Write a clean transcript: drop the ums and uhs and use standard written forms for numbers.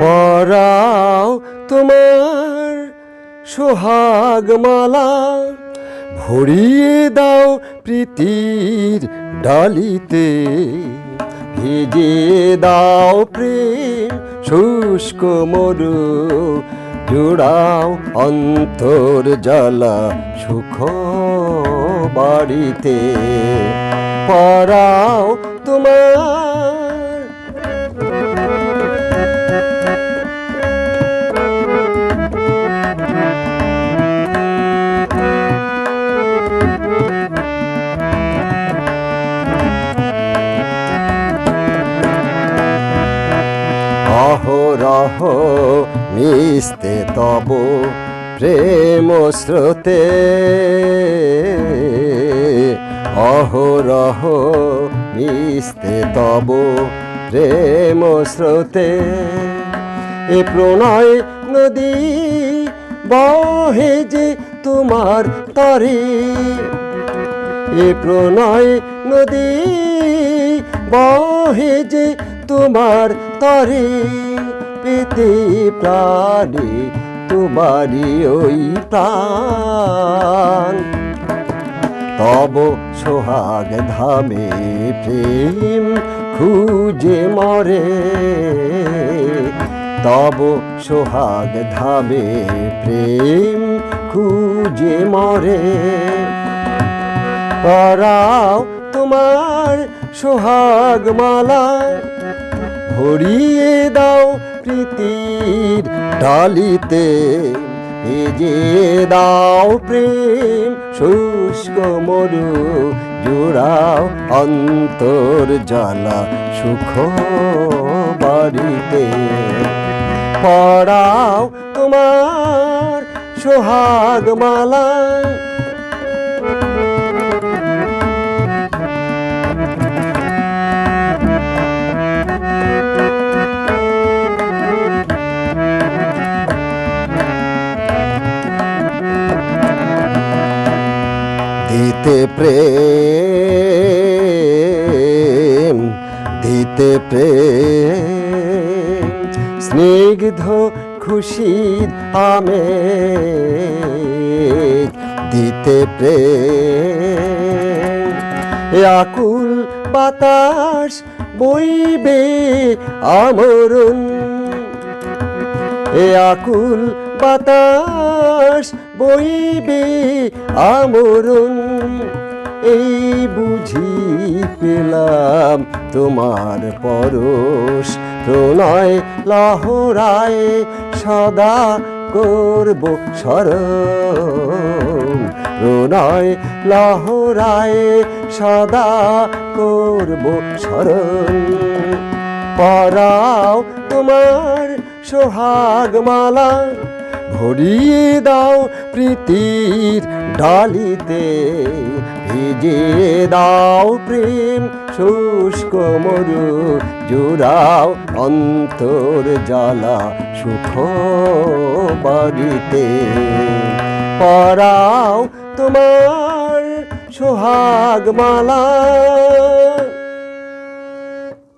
পরাও তোমার সোহাগ মালা, ভরিয়ে দাও প্রীতির ডালিতে, ভিজিয়ে দাও প্রেম শুষ্ক মরু, জুড়াও অন্তর জ্বালা সুখ বাড়িতে। পরাও তোমার অহরহ মিশতে তব প্রেম স্রোতে, অহরহ মিশতে তব প্রেম স্রোতে। এ প্রণয় নদী বহে যে তোমার তরে, এ প্রণয় নদী বহে যে তোমার তরে, পেতে প্রাণে তোমারি ওই প্রাণ। তব সোহাগ ধামে প্রেম খুঁজে মরে, তব সোহাগ ধামে প্রেম খুঁজে মরে। পরাও তোমার সোহাগ মালা, ভরিয়ে দাও প্রীতির ডালিতে, ভিজিয়ে দাও প্রেম শুষ্ক মরু, জুড়াও অন্তর জ্বালা সুখ বাড়িতে। পরাও তোমার সোহাগ মালা, দিতে প্রেম, দিতে প্রেম, স্নিগ্ধ খুশির আমেজ, দিতে প্রেম। আকুল বাতাস বইবে আমরণ, এ আকুল বাতাস বইবে আমরণ। এই বুঝি পেলাম তোমার পরশ, প্রণয় লহরায় সদা করব স্মরণ, প্রণয় লহরায় সদা করব স্মরণ। পরাও তোমার সোহাগ মালা, ভরিয়ে দাও প্রীতির ডালিতে, ভিজিয়ে দাও প্রেম শুষ্ক মরু, জুড়াও অন্তর জ্বালা সুখ বাড়িতে। পরাও তোমার সোহাগ মালা।